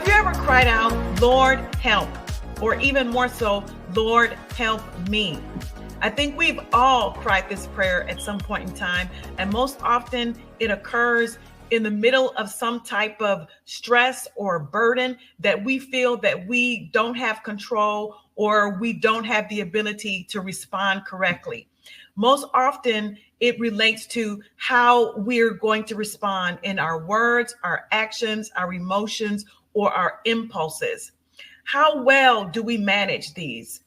Have you ever cried out, Lord, help? Or even more so, Lord, help me? I think we've all cried this prayer at some point in time, and most often it occurs in the middle of some type of stress or burden that we feel that we don't have control or we don't have the ability to respond correctly. Most often it relates to how we're going to respond in our words, our actions, our emotions, or our impulses. How well do we manage these?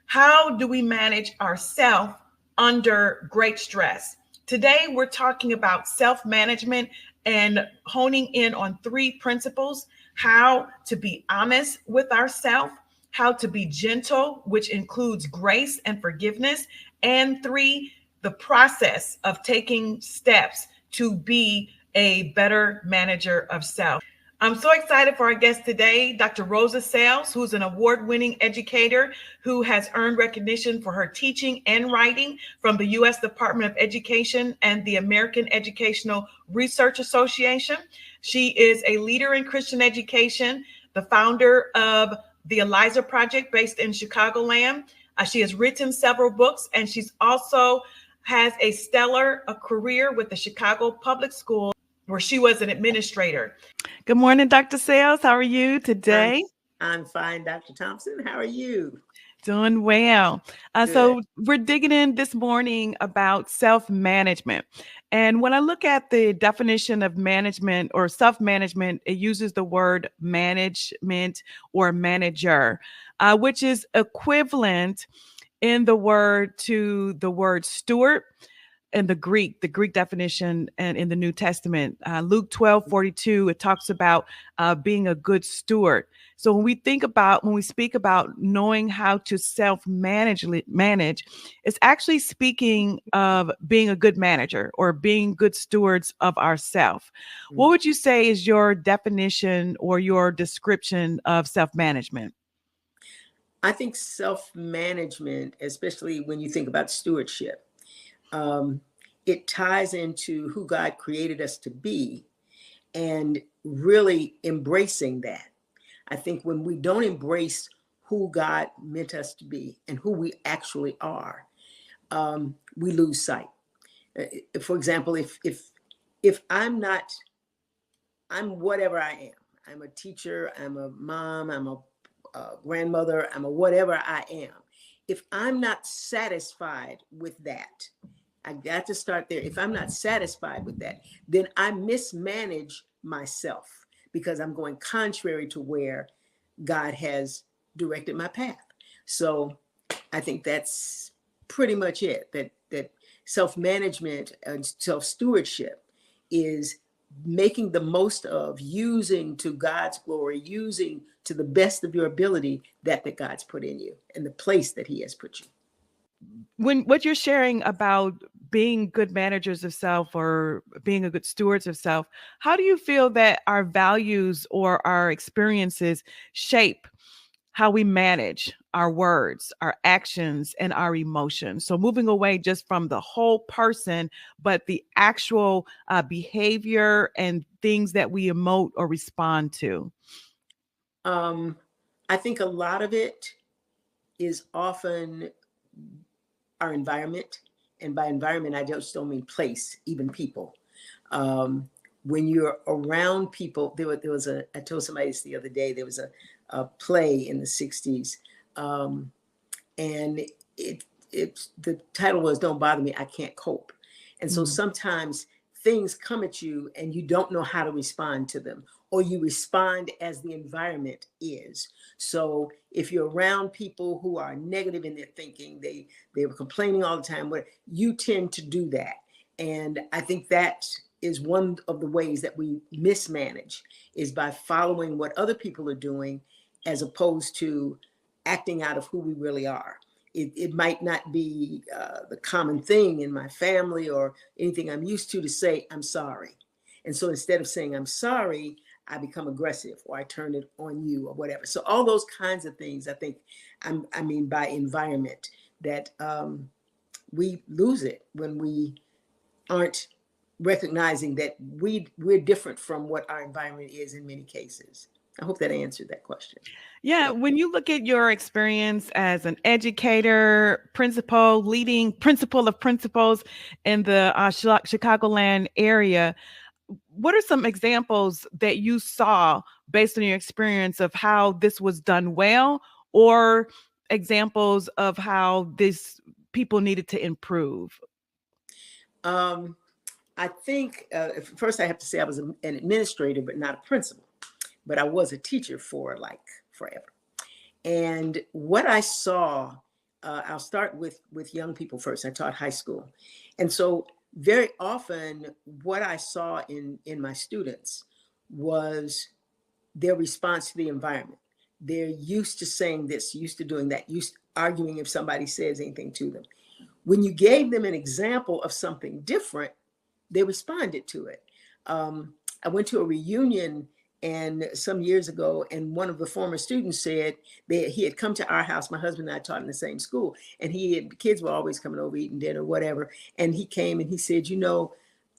How do we manage ourselves under great stress? Today, we're talking about self-management and honing in on 3 principles: how to be honest with ourselves, how to be gentle, which includes grace and forgiveness, and 3, the process of taking steps to be a better manager of self. I'm so excited for our guest today, Dr. Rosa Sailes, who's an award-winning educator who has earned recognition for her teaching and writing from the U.S. Department of Education and the American Educational Research Association. She is a leader in Christian education, the founder of the Ezra Project based in Chicagoland. She has written several books, and she's also has a stellar career with the Chicago Public Schools, where she was an administrator. Good morning, Dr. Sailes. How are you today? I'm fine, Dr. Thompson. How are you? Doing well. So we're digging in this morning about self-management. And when I look at the definition of management or self-management, it uses the word management or manager, which is equivalent in the word to the word steward. In the Greek definition and in the New Testament, Luke 12:42, it talks about being a good steward. So when we speak about knowing how to self-manage, it's actually speaking of being a good manager or being good stewards of ourselves. What would you say is your definition or your description of self-management? I think self-management, especially when you think about stewardship, it ties into who God created us to be and really embracing that. I think when we don't embrace who God meant us to be and who we actually are, we lose sight. For example, if I'm whatever I am. I'm a teacher, I'm a mom, I'm a grandmother, I'm a whatever I am. If I'm not satisfied with that, I got to start there. If I'm not satisfied with that, then I mismanage myself because I'm going contrary to where God has directed my path. So I think that's pretty much it. That self-management and self-stewardship is making the most of, using to God's glory, using to the best of your ability that God's put in you and the place that He has put you. When what you're sharing about being good managers of self or being a good stewards of self, how do you feel that our values or our experiences shape how we manage our words, our actions, and our emotions? So moving away just from the whole person, but the actual behavior and things that we emote or respond to. I think a lot of it is often our environment. And by environment, I just don't mean place, even people. When you're around people, I told somebody this the other day, there was a play in the 60s. And the title was Don't Bother Me, I Can't Cope. And so sometimes things come at you and you don't know how to respond to them, or you respond as the environment is. So if you're around people who are negative in their thinking, they were complaining all the time, but you tend to do that. And I think that is one of the ways that we mismanage, is by following what other people are doing as opposed to acting out of who we really are. It might not be the common thing in my family or anything I'm used to say, I'm sorry. And so instead of saying I'm sorry, I become aggressive, or I turn it on you, or whatever. So all those kinds of things, I think, I mean by environment, that we lose it when we aren't recognizing that we're different from what our environment is in many cases. I hope that answered that question. Yeah, when you look at your experience as an educator, principal, leading principal of principals in the Chicagoland area, what are some examples that you saw based on your experience of how this was done well, or examples of how this people needed to improve? I think first I have to say I was an administrator, but not a principal. But I was a teacher for like forever. And what I saw, I'll start with young people first. I taught high school, and so very often what I saw in my students was their response to the environment. They're used to saying this, used to doing that, used to arguing if somebody says anything to them. When you gave them an example of something different, they responded to it. I went to a reunion and some years ago, and one of the former students said that he had come to our house. My husband and I taught in the same school, and kids were always coming over eating dinner, whatever. And he came and he said,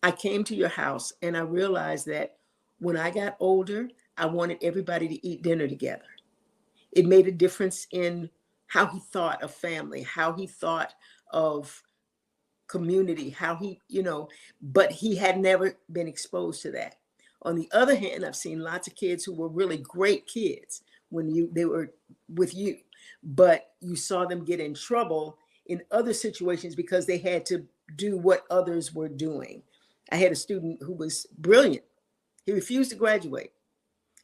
I came to your house and I realized that when I got older, I wanted everybody to eat dinner together. It made a difference in how he thought of family, how he thought of community, how but he had never been exposed to that. On the other hand, I've seen lots of kids who were really great kids when they were with you, but you saw them get in trouble in other situations because they had to do what others were doing. I had a student who was brilliant. He refused to graduate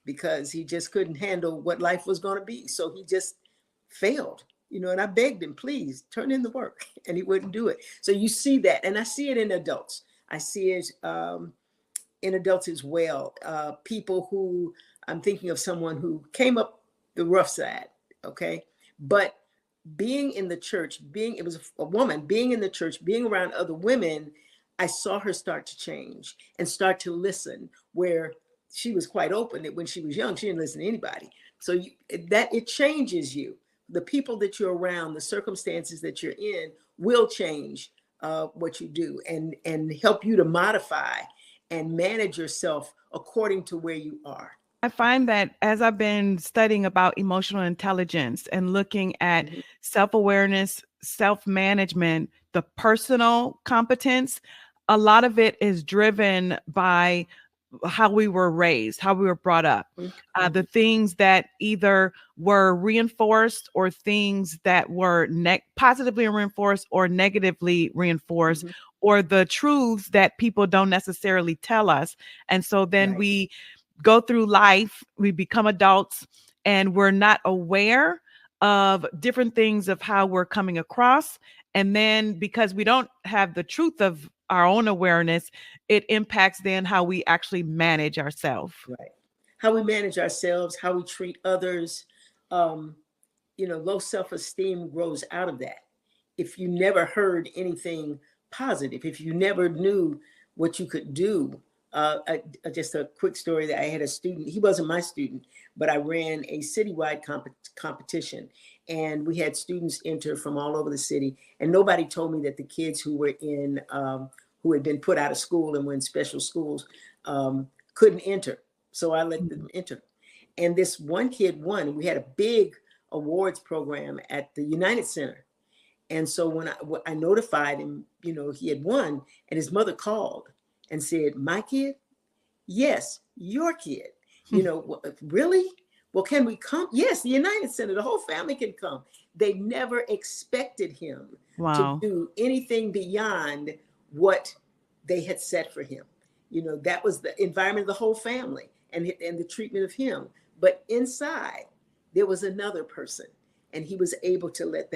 because he just couldn't handle what life was going to be. So he just failed, and I begged him, please turn in the work, and he wouldn't do it. So you see that, and I see it in adults. I see it in adults as well. People who, I'm thinking of someone who came up the rough side, okay? But being in the church, it was a woman, being in the church, being around other women, I saw her start to change and start to listen, where she was quite open that when she was young, she didn't listen to anybody. So that it changes you. The people that you're around, the circumstances that you're in will change what you do and help you to modify and manage yourself according to where you are. I find that as I've been studying about emotional intelligence and looking at self-awareness, self-management, the personal competence, a lot of it is driven by how we were raised, how we were brought up, the things that either were reinforced or things that were positively reinforced or negatively reinforced, or the truths that people don't necessarily tell us. And so then we go through life, we become adults, and we're not aware of different things of how we're coming across. And then because we don't have the truth of our own awareness, it impacts then how we actually manage ourselves. Right. How we manage ourselves, how we treat others. Low self-esteem grows out of that. If you never heard anything positive, if you never knew what you could do. Just a quick story that I had a student, he wasn't my student, but I ran a citywide competition, and we had students enter from all over the city, and nobody told me that the kids who were who had been put out of school and were in special schools couldn't enter. So I let them enter. And this one kid won. We had a big awards program at the United Center. And so when I notified him, he had won, and his mother called and said, my kid? Yes, your kid. Really? Well, can we come? Yes, the United Center, the whole family can come. They never expected him to do anything beyond what they had set for him. That was the environment of the whole family and the treatment of him. But inside, there was another person, and he was able to let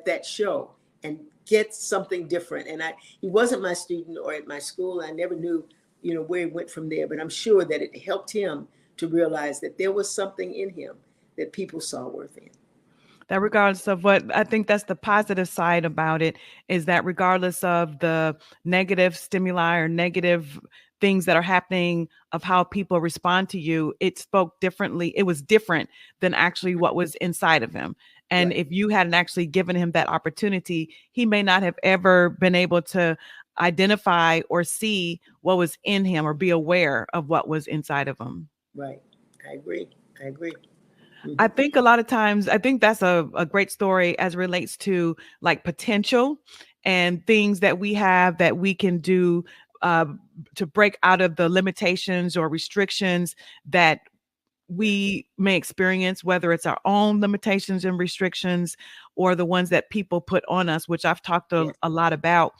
that show and get something different. And he wasn't my student or at my school. I never knew, where he went from there, but I'm sure that it helped him to realize that there was something in him that people saw worth in. That regardless of what, I think that's the positive side about it, is that regardless of the negative stimuli or negative things that are happening of how people respond to you, it spoke differently. It was different than actually what was inside of him. And if you hadn't actually given him that opportunity, he may not have ever been able to identify or see what was in him or be aware of what was inside of him. Right. I agree. I agree. I think a lot of times, I think that's a great story as relates to like potential and things that we have that we can do uh, to break out of the limitations or restrictions that we may experience, whether it's our own limitations and restrictions or the ones that people put on us, which I've talked Yes. a lot about.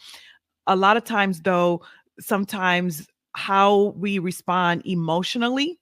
A lot of times, though, sometimes how we respond emotionally,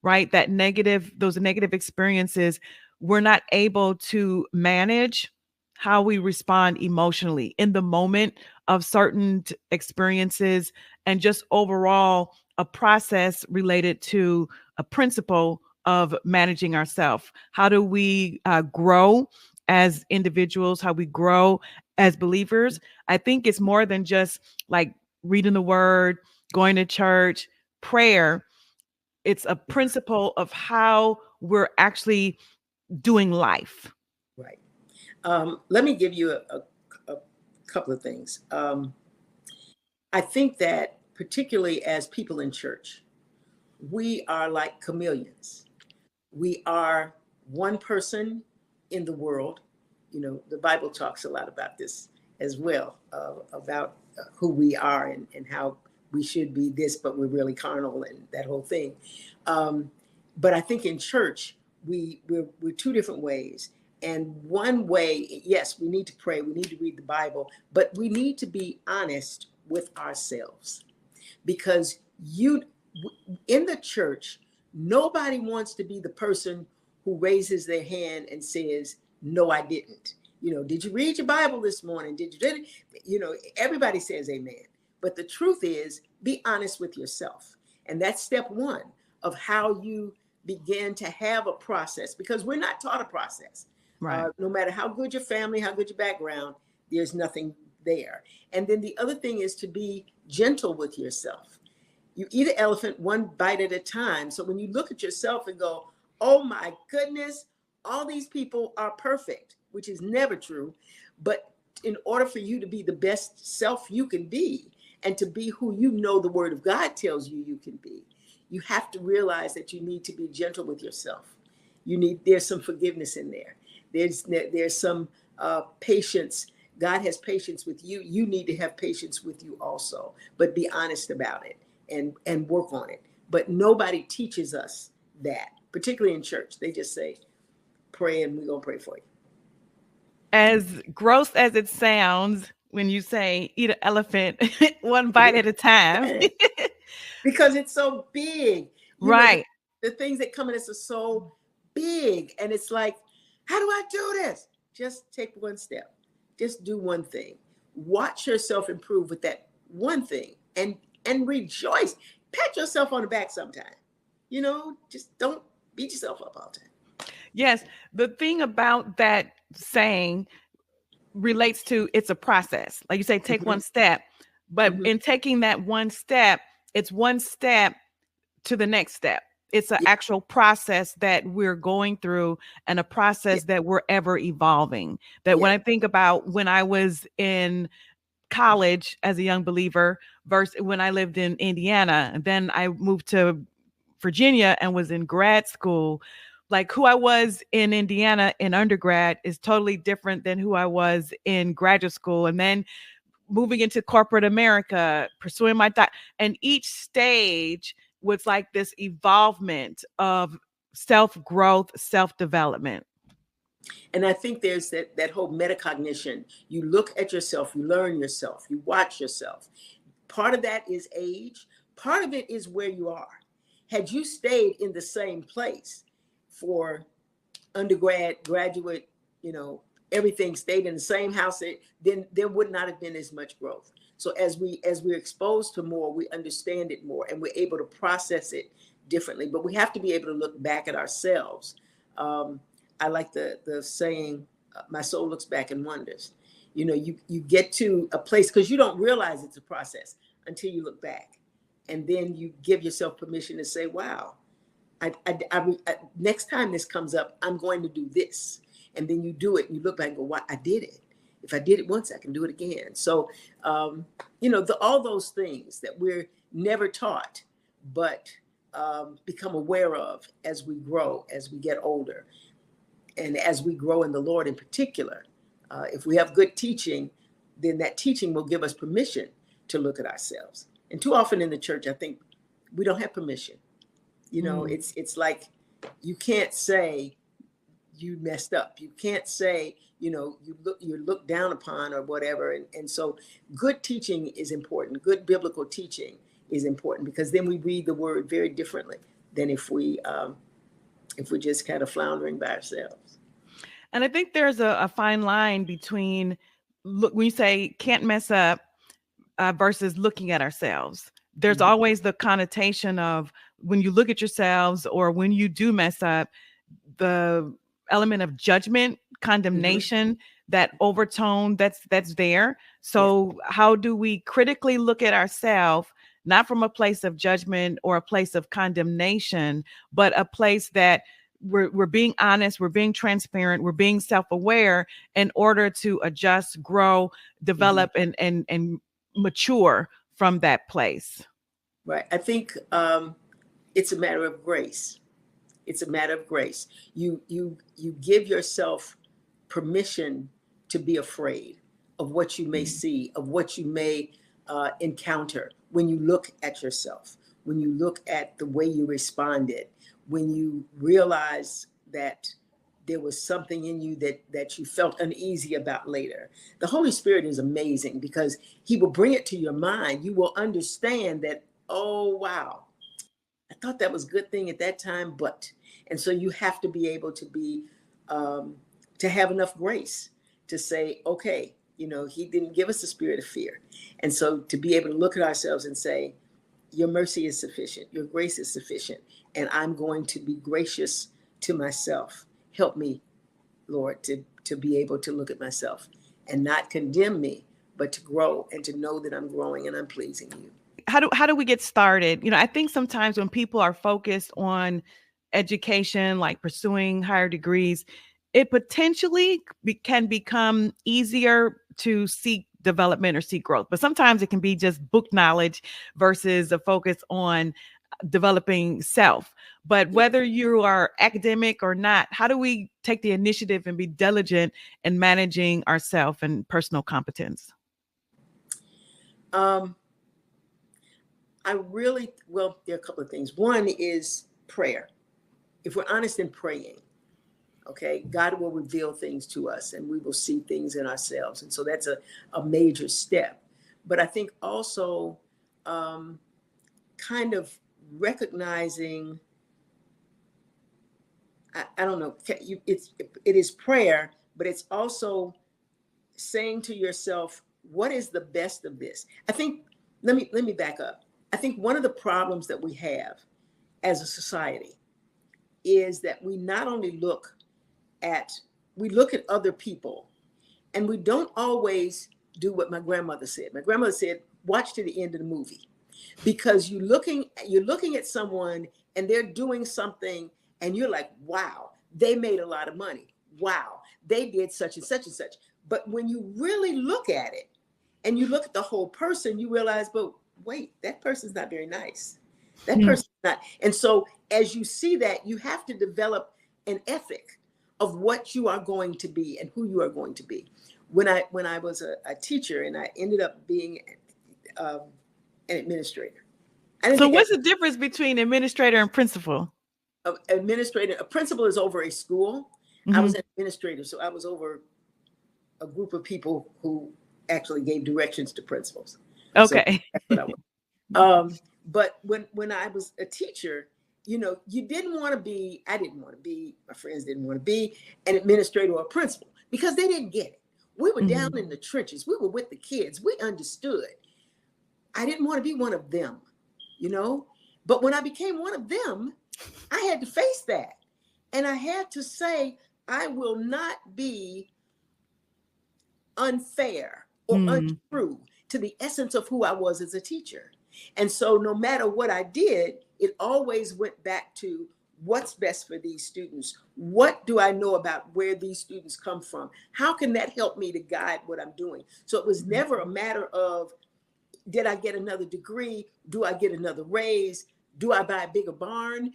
right? Those negative experiences, we're not able to manage how we respond emotionally in the moment of certain experiences, and just overall a process related to a principle of managing ourselves. How do we grow as individuals? How we grow as believers? I think it's more than just like reading the word, going to church, prayer. It's a principle of how we're actually doing life. Right. Let me give you a couple of things. I think that particularly as people in church, we are like chameleons. We are one person in the world. You know, the Bible talks a lot about this as well, about who we are and how we should be this, but we're really carnal and that whole thing. But I think in church, we're two different ways. And one way, yes, we need to pray, we need to read the Bible, but we need to be honest with ourselves, because in the church, nobody wants to be the person who raises their hand and says, no, I didn't. You know, did you read your Bible this morning? Everybody says amen. But the truth is, be honest with yourself. And that's step one of how you begin to have a process, because we're not taught a process. Right. No matter how good your family, how good your background, there's nothing there. And then the other thing is to be gentle with yourself. You eat an elephant one bite at a time. So when you look at yourself and go, oh my goodness, all these people are perfect, which is never true. But in order for you to be the best self you can be, and to be who you know the word of God tells you you can be, you have to realize that you need to be gentle with yourself. There's some forgiveness in there. There's some patience. God has patience with you. You need to have patience with you also, but be honest about it and work on it. But nobody teaches us that, particularly in church. They just say, pray and we're going to pray for you. As gross as it sounds when you say eat an elephant one bite at a time. Because it's so big. Right. The things that come at us are so big. And it's like, how do I do this? Just take one step. Just do one thing. Watch yourself improve with that one thing and rejoice. Pat yourself on the back sometime. Just don't beat yourself up all the time. Yes. The thing about that saying relates to, it's a process. Like you say, take one step, but in taking that one step, it's one step to the next step. It's an actual process that we're going through, and a process that we're ever evolving. That when I think about when I was in college as a young believer versus when I lived in Indiana, and then I moved to Virginia and was in grad school, like who I was in Indiana in undergrad is totally different than who I was in graduate school. And then moving into corporate America, pursuing my and each stage was like this evolvement of self-growth, self-development. And I think there's that whole metacognition. You look at yourself, you learn yourself, you watch yourself. Part of that is age. Part of it is where you are. Had you stayed in the same place for undergrad, graduate, everything stayed in the same house, then there would not have been as much growth. So as we're exposed to more, we understand it more, and we're able to process it differently. But we have to be able to look back at ourselves. I like the saying, my soul looks back and wonders. You get to a place, because you don't realize it's a process until you look back. And then you give yourself permission to say, wow, I next time this comes up, I'm going to do this. And then you do it and you look back and go, wow, I did it. If I did it once, I can do it again. So, all those things that we're never taught, but become aware of as we grow, as we get older, and as we grow in the Lord in particular. If we have good teaching, then that teaching will give us permission to look at ourselves. And too often in the church, I think we don't have permission. You know, it's like you can't say you messed up. You can't say, you know, you're looked down upon or whatever. And so good teaching is important. Good biblical teaching is important, because then we read the word very differently than if we're just kind of floundering by ourselves. And I think there's a fine line between when you say can't mess up versus looking at ourselves. There's always the connotation of when you look at yourselves or when you do mess up, the element of judgment, condemnation, that overtone that's there. So how do we critically look at ourselves, not from a place of judgment or a place of condemnation, but a place that we're being honest, we're being transparent, we're being self-aware in order to adjust, grow, develop, and mature from that place? Right. I think it's a matter of grace. It's a matter of grace. You give yourself permission to be afraid of what you may see, of what you may encounter when you look at yourself, when you look at the way you responded, when you realize that there was something in you that you felt uneasy about later. The Holy Spirit is amazing because he will bring it to your mind. You will understand that, oh, wow, I thought that was a good thing at that time, but. And so you have to be able to be, to have enough grace to say, okay, you know, he didn't give us a spirit of fear. And so to be able to look at ourselves and say, your mercy is sufficient, your grace is sufficient, and I'm going to be gracious to myself. Help me, Lord, to be able to look at myself and not condemn me, but to grow and to know that I'm growing and I'm pleasing you. How do we get started? You know, I think sometimes when people are focused on education, like pursuing higher degrees, it potentially can become easier to seek development or seek growth. But sometimes it can be just book knowledge versus a focus on developing self. But whether you are academic or not, how do we take the initiative and be diligent in managing ourself and personal competence? Well, there are a couple of things. One is prayer. If we're honest in praying, okay, God will reveal things to us and we will see things in ourselves. And so that's a major step. But I think also kind of recognizing, I don't know, it is prayer, but it's also saying to yourself, what is the best of this? I think, let me back up. I think one of the problems that we have as a society is that we not only look at other people, and we don't always do what my grandmother said. My grandmother said, watch to the end of the movie, because you're looking at someone and they're doing something and you're like, wow, they made a lot of money. Wow, they did such and such and such. But when you really look at it and you look at the whole person, you realize, but wait, that person's not very nice. That person's not. And so as you see that, you have to develop an ethic of what you are going to be and who you are going to be. When I was a teacher and I ended up being an administrator. So what's the difference between administrator and principal? A principal is over a school. I was an administrator, so I was over a group of people who actually gave directions to principals. Okay. So that's what I was. But when I was a teacher, you know, I didn't want to be, my friends didn't want to be an administrator or a principal because they didn't get it. We were down in the trenches. We were with the kids. We understood. I didn't want to be one of them, you know, but when I became one of them, I had to face that. And I had to say, I will not be unfair or untrue to the essence of who I was as a teacher. And so no matter what I did, it always went back to what's best for these students. What do I know about where these students come from? How can that help me to guide what I'm doing? So it was never a matter of, did I get another degree? Do I get another raise? do I buy a bigger barn,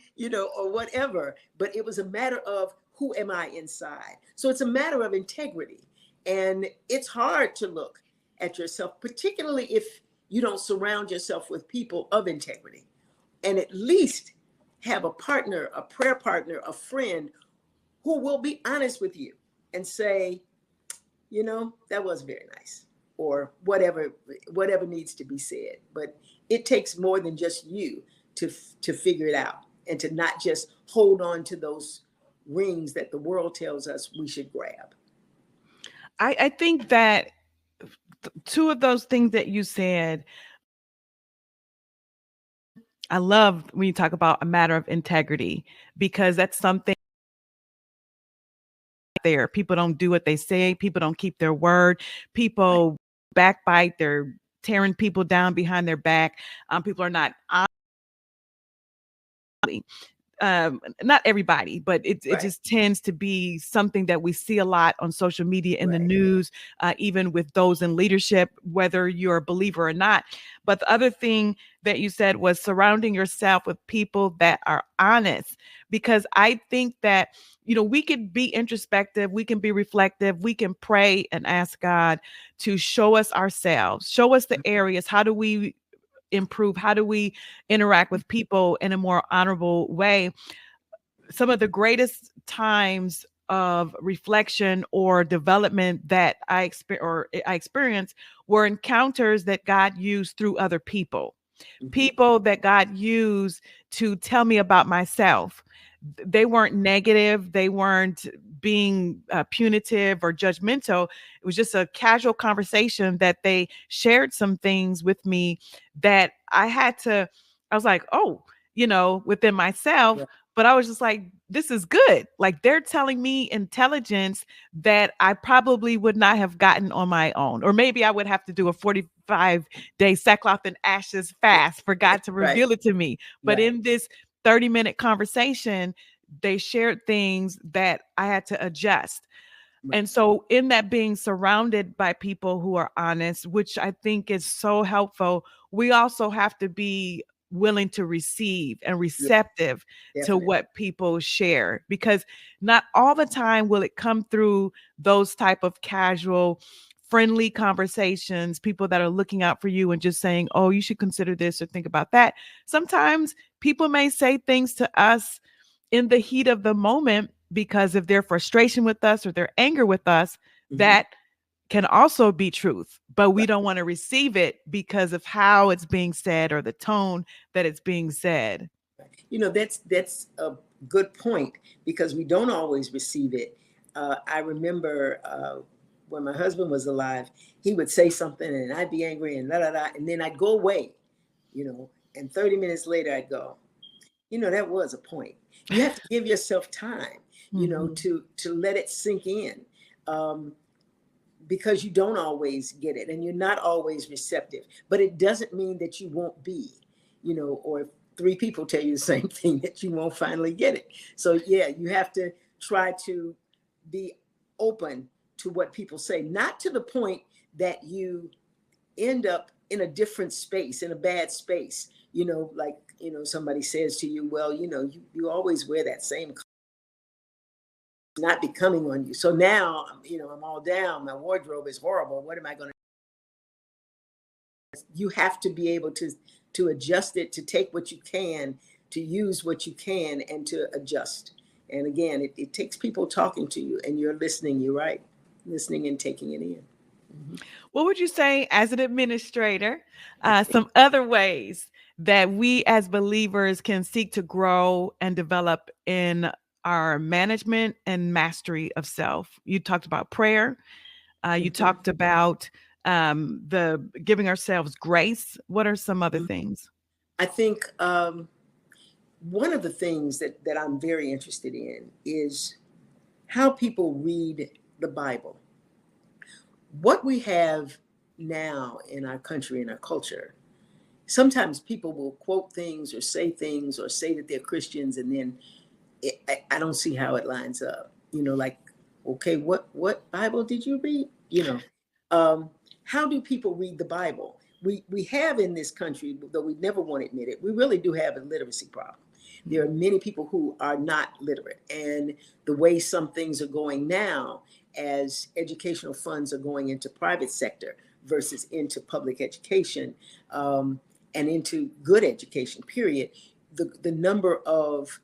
or whatever. But it was a matter of who am I inside. So it's a matter of integrity. And it's hard to look at yourself, particularly if you don't surround yourself with people of integrity, and at least have a partner, a prayer partner, a friend who will be honest with you and say, that was very nice, or whatever needs to be said. But it takes more than just you to figure it out, and to not just hold on to those rings that the world tells us we should grab. I think that two of those things that you said, I love when you talk about a matter of integrity, because that's something there. People don't do what they say. People don't keep their word. People backbite. They're tearing people down behind their back. People are not honest. Not everybody, but it Right. just tends to be something that we see a lot on social media, in the Right. news, even with those in leadership, whether you're a believer or not. But the other thing that you said was surrounding yourself with people that are honest, because I think that, we can be introspective, we can be reflective, we can pray and ask God to show us ourselves, show us the areas. How do we improve? How do we interact with people in a more honorable way? Some of the greatest times of reflection or development that I experienced were encounters that God used through other people. People that God used to tell me about myself. They weren't negative. They weren't being punitive or judgmental. It was just a casual conversation that they shared some things with me that I was like, oh, within myself. Yeah. But I was just like, this is good. Like, they're telling me intelligence that I probably would not have gotten on my own. Or maybe I would have to do a 45-day sackcloth and ashes fast for God to Right. reveal it to me. But Right. in this 30-minute conversation, they shared things that I had to adjust. Right. And so in that, being surrounded by people who are honest, which I think is so helpful, we also have to be willing to receive and Yeah, receptive to definitely. what people share, because not all the time will it come through those type of casual, friendly conversations, people that are looking out for you and just saying, oh, you should consider this or think about that. Sometimes people may say things to us in the heat of the moment because of their frustration with us or their anger with us, Mhm. that can also be truth, but we Right. don't want to receive it because of how it's being said or the tone that it's being said. That's a good point, because we don't always receive it. I remember when my husband was alive, he would say something and I'd be angry and and then I'd go away, and 30 minutes later I'd go, that was a point. You have to give yourself time, Mhm. to let it sink in. Um, because you don't always get it and you're not always receptive, but it doesn't mean that you won't be, or if three people tell you the same thing, that you won't finally get it. So yeah, you have to try to be open to what people say, not to the point that you end up in a different space, in a bad space, like, somebody says to you, well, you always wear that same, not becoming on you. So now, I'm all down. My wardrobe is horrible. What am I going to? You have to be able to adjust it, to take what you can, to use what you can, and to adjust. And again, it takes people talking to you, and you're listening. You're right, listening and taking it in. Mhm. What would you say, as an administrator, some other ways that we as believers can seek to grow and develop in our management and mastery of self? You talked about prayer. You Mhm. talked about the giving ourselves grace. What are some other Mhm. things? I think one of the things that I'm very interested in is how people read the Bible. What we have now in our country, in our culture, sometimes people will quote things or say that they're Christians, and then I don't see how it lines up. Like, okay, what Bible did you read? How do people read the Bible? we have in this country, though we never want to admit it, we really do have a literacy problem. There are many people who are not literate, and the way some things are going now, as educational funds are going into private sector versus into public education, and into good education, period, the number of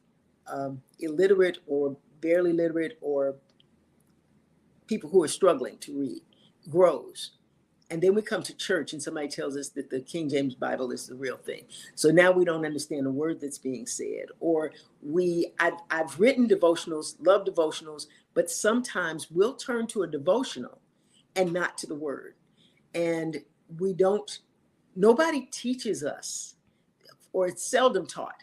illiterate or barely literate or people who are struggling to read grows. And then we come to church and somebody tells us that the King James Bible is the real thing. So now we don't understand the word that's being said. Or I've written devotionals, love devotionals, but sometimes we'll turn to a devotional and not to the word. And nobody teaches us, or it's seldom taught,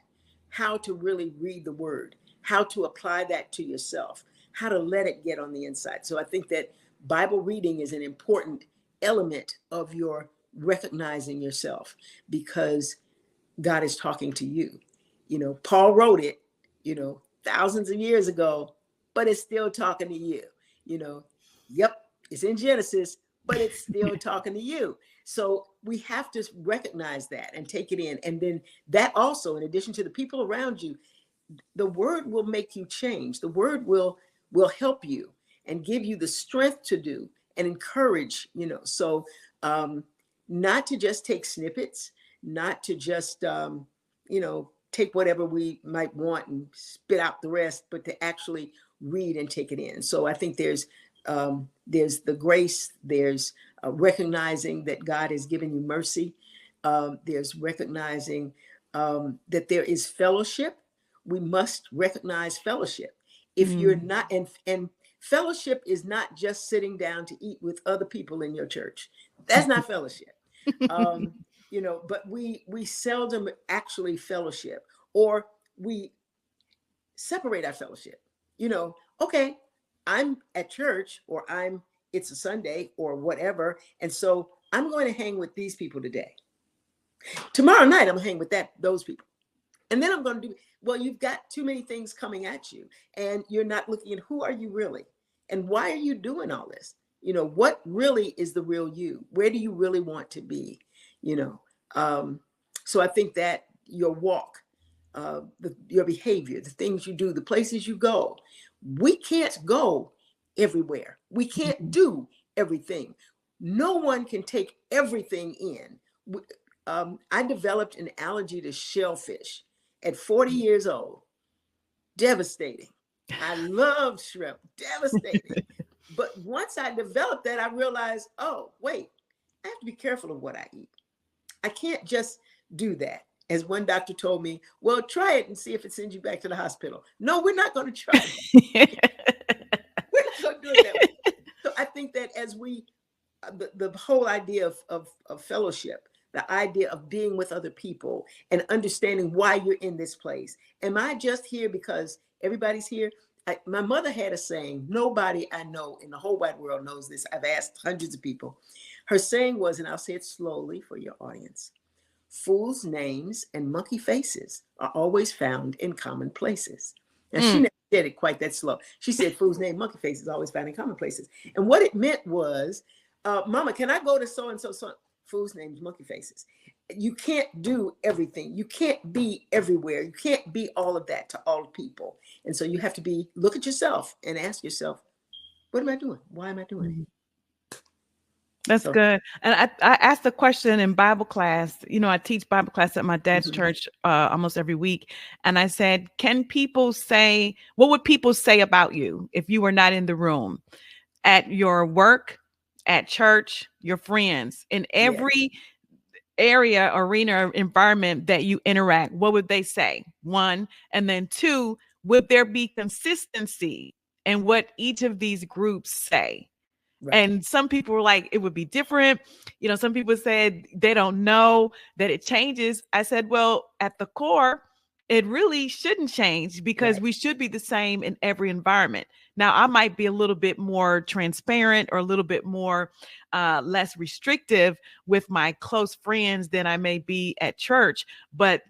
how to really read the word, how to apply that to yourself, how to let it get on the inside. So I think that Bible reading is an important element of your recognizing yourself, because God is talking to you. Paul wrote it, thousands of years ago, but it's still talking to you. Yep, it's in Genesis, but it's still talking to you. So we have to recognize that and take it in. And then that also, in addition to the people around you, the word will make you change. The word will help you and give you the strength to do and encourage, so not to just take snippets, not to just, take whatever we might want and spit out the rest, but to actually read and take it in. So I think there's the grace, there's recognizing that God has given you mercy. There's recognizing that there is fellowship. We must recognize fellowship. If you're not, and fellowship is not just sitting down to eat with other people in your church. That's not fellowship. But we seldom actually fellowship, or we separate our fellowship. Okay, I'm at church, or it's a Sunday or whatever, and so I'm going to hang with these people today. Tomorrow night, I'm gonna hang with those people. And then I'm going to you've got too many things coming at you, and you're not looking at who are you really, and why are you doing all this? What really is the real you? Where do you really want to be? So I think that your walk, your behavior, the things you do, the places you go, we can't go everywhere. We can't do everything. No one can take everything in. I developed an allergy to shellfish at 40 years old. Devastating. I love shrimp. Devastating. But once I developed that, I realized, oh, wait, I have to be careful of what I eat. I can't just do that. As one doctor told me, well, try it and see if it sends you back to the hospital. No, we're not going to try it. We're not going to do it that way. So I think that as the whole idea of fellowship, the idea of being with other people and understanding why you're in this place. Am I just here because everybody's here? My mother had a saying, nobody I know in the whole wide world knows this. I've asked hundreds of people. Her saying was, and I'll say it slowly for your audience, fools' names and monkey faces are always found in common places. Now, she never said it quite that slow. She said, fools' name, monkey faces always found in common places. And what it meant was, Mama, can I go to so-and-so, fools' names, monkey faces? You can't do everything. You can't be everywhere. You can't be all of that to all people. And so you have to look at yourself and ask yourself, what am I doing? Why am I doing it? That's good. And I asked the question in Bible class. I teach Bible class at my dad's church almost every week. And I said, what would people say about you if you were not in the room? At your work, at church, your friends, in every area, arena, environment that you interact, what would they say? One. And then two, would there be consistency in what each of these groups say? Right. And some people were like, it would be different. Some people said they don't know, that it changes. I said, well, at the core, it really shouldn't change, because we should be the same in every environment. Now, I might be a little bit more transparent or a little bit more less restrictive with my close friends than I may be at church. But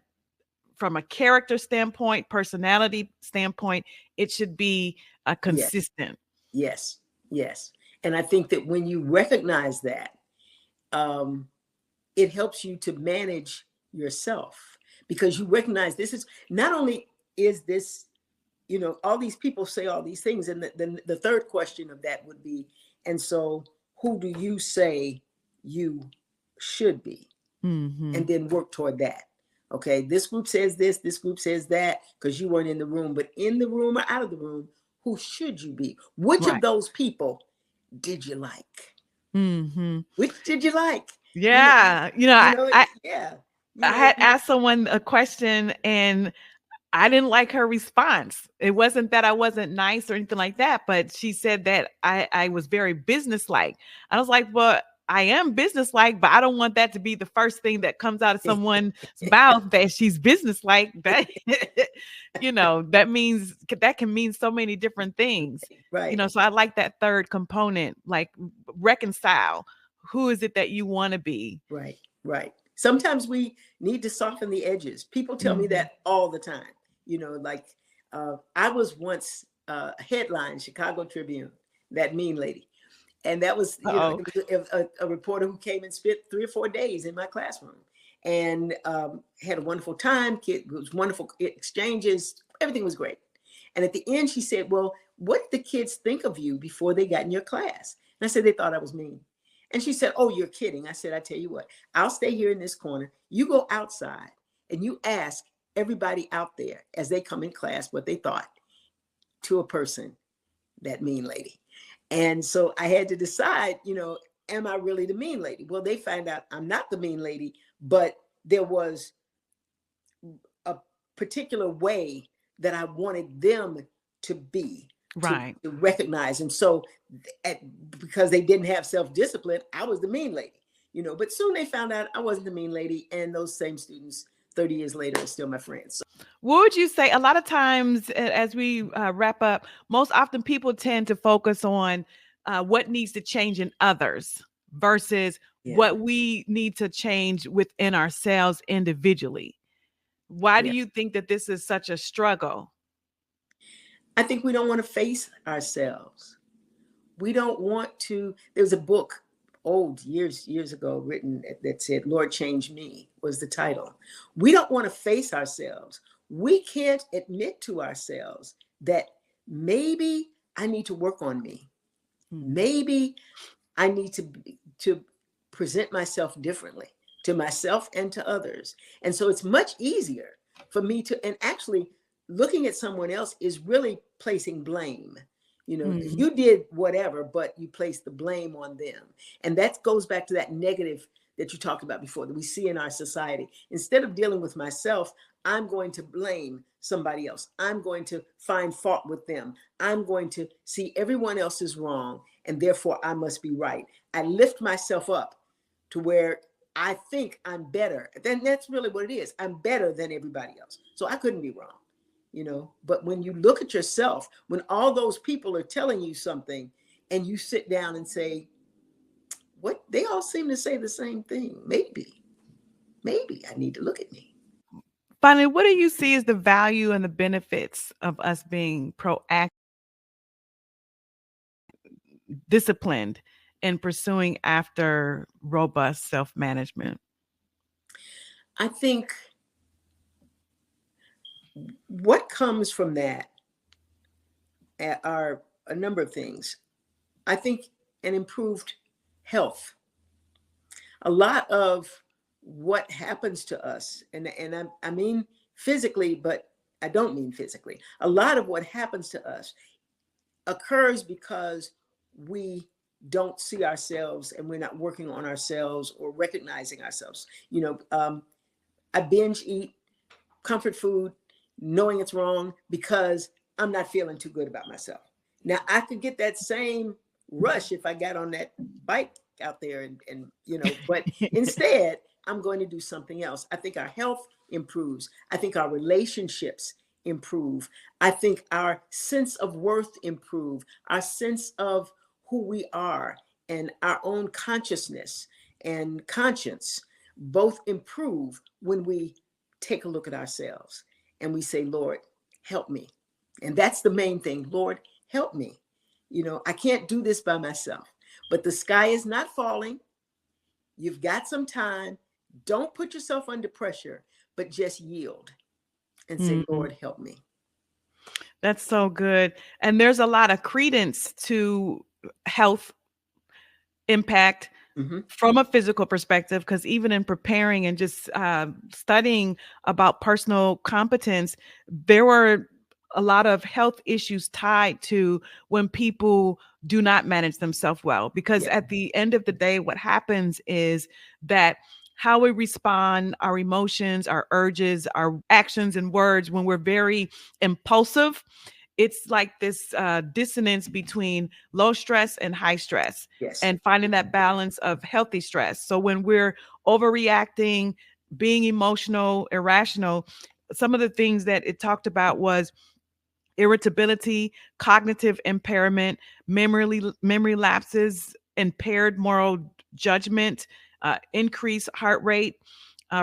from a character standpoint, personality standpoint, it should be consistent. Yes. And I think that when you recognize that, it helps you to manage yourself, because you recognize this is not only is this, all these people say all these things. And the third question of that would be, and so who do you say you should be? And then work toward that. Okay, this group says this group says that, because you weren't in the room. But in the room or out of the room, who should you be? Which of those people did you like? Which did you like? Yeah. Yeah. I had asked someone a question and I didn't like her response. It wasn't that I wasn't nice or anything like that, but she said that I was very businesslike. I was like, well, I am businesslike, but I don't want that to be the first thing that comes out of someone's mouth, that she's businesslike. That, that can mean so many different things. Right. So I like that third component, like reconcile. Who is it that you want to be? Right. Right. Sometimes we need to soften the edges. People tell me that all the time. I was once headline Chicago Tribune, that mean lady. And that was, a reporter who came and spent 3 or 4 days in my classroom, and had a wonderful time. It was wonderful exchanges. Everything was great. And at the end, she said, well, what did the kids think of you before they got in your class? And I said, they thought I was mean. And she said, oh, you're kidding. I said, I tell you what, I'll stay here in this corner. You go outside and you ask everybody out there as they come in class what they thought to a person, that mean lady. And so I had to decide, am I really the mean lady? Well, they find out I'm not the mean lady, but there was a particular way that I wanted them to be, to recognize. And so because they didn't have self-discipline, I was the mean lady, but soon they found out I wasn't the mean lady. And those same students 30 years later are still my friends. So, what would you say? A lot of times as we wrap up, most often people tend to focus on what needs to change in others versus what we need to change within ourselves individually. Why do you think that this is such a struggle? I think we don't want to face ourselves. We don't want to. There's a book years ago written that said, Lord, Change Me, was the title. We don't want to face ourselves. We can't admit to ourselves that maybe I need to work on me. Maybe I need to present myself differently to myself and to others. And so it's much easier for me and actually looking at someone else is really placing blame. You did whatever, but you place the blame on them. And that goes back to that negative that you talked about before, that we see in our society. Instead of dealing with myself, I'm going to blame somebody else. I'm going to find fault with them. I'm going to see everyone else is wrong, and therefore I must be right. I lift myself up to where I think I'm better. Then that's really what it is. I'm better than everybody else. So I couldn't be wrong. But when you look at yourself, when all those people are telling you something and you sit down and say, what, they all seem to say the same thing. Maybe I need to look at me. Finally, what do you see as the value and the benefits of us being proactive, disciplined, and pursuing after robust self-management? I think what comes from that are a number of things. I think an improved health. A lot of what happens to us, and I mean physically, but I don't mean physically. A lot of what happens to us occurs because we don't see ourselves and we're not working on ourselves or recognizing ourselves. I binge eat comfort food knowing it's wrong because I'm not feeling too good about myself. Now I could get that same rush if I got on that bike out there and but instead I'm going to do something else. I think our health improves. I think our relationships improve. I think our sense of worth improve. Our sense of who we are and our own consciousness and conscience both improve when we take a look at ourselves and we say, Lord, help me. And that's the main thing. Lord, help me. I can't do this by myself, but the sky is not falling. You've got some time. Don't put yourself under pressure, but just yield and say, Mhm. Lord, help me. That's so good. And there's a lot of credence to health impact Mm-hmm. from a physical perspective, because even in preparing and just studying about personal competence, there were a lot of health issues tied to when people do not manage themselves well. Because Yeah. at the end of the day, what happens is that how we respond, our emotions, our urges, our actions and words, when we're very impulsive, it's like this dissonance between low stress and high stress, Yes. and finding that balance of healthy stress. So when we're overreacting, being emotional, irrational, some of the things that it talked about was irritability, cognitive impairment, memory lapses, impaired moral judgment, increased heart rate,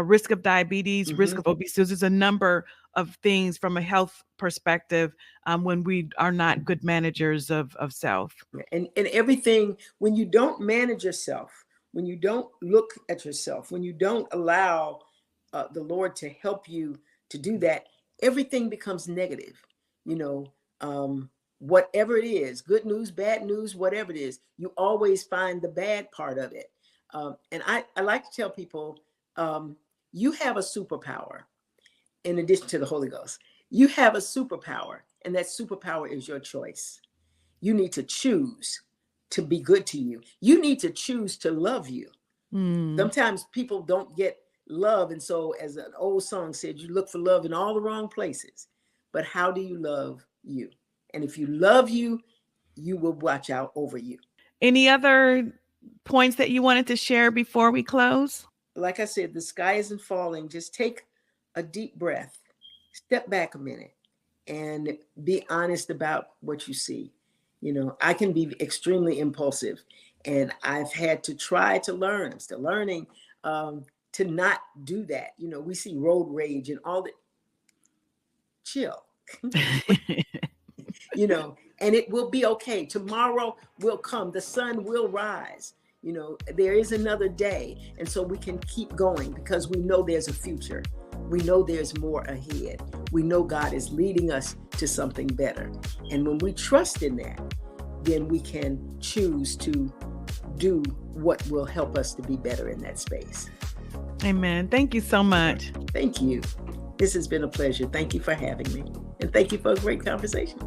risk of diabetes, risk Mm-hmm. of obesity. There's a number of things from a health perspective when we are not good managers of self. And everything, when you don't manage yourself, when you don't look at yourself, when you don't allow the Lord to help you to do that, everything becomes negative. You know, whatever it is, good news, bad news, whatever it is, you always find the bad part of it. And I like to tell people, you have a superpower in addition to the Holy Ghost. You have a superpower, and that superpower is your choice. You need to choose to be good to you. You need to choose to love you. Mm. Sometimes people don't get love. And so, as an old song said, you look for love in all the wrong places. But how do you love you? And if you love you, you will watch out over you. Any other points that you wanted to share before we close? Like I said, the sky isn't falling. Just take a deep breath, step back a minute, and be honest about what you see. You know, I can be extremely impulsive, and I've had to try to learn. I'm still learning to not do that. You know, we see road rage and all that. Chill, you know, and it will be okay. Tomorrow will come. The sun will rise. You know, there is another day. And so we can keep going because we know there's a future. We know there's more ahead. We know God is leading us to something better. And when we trust in that, then we can choose to do what will help us to be better in that space. Amen. Thank you so much. Thank you. This has been a pleasure. Thank you for having me. And thank you for a great conversation.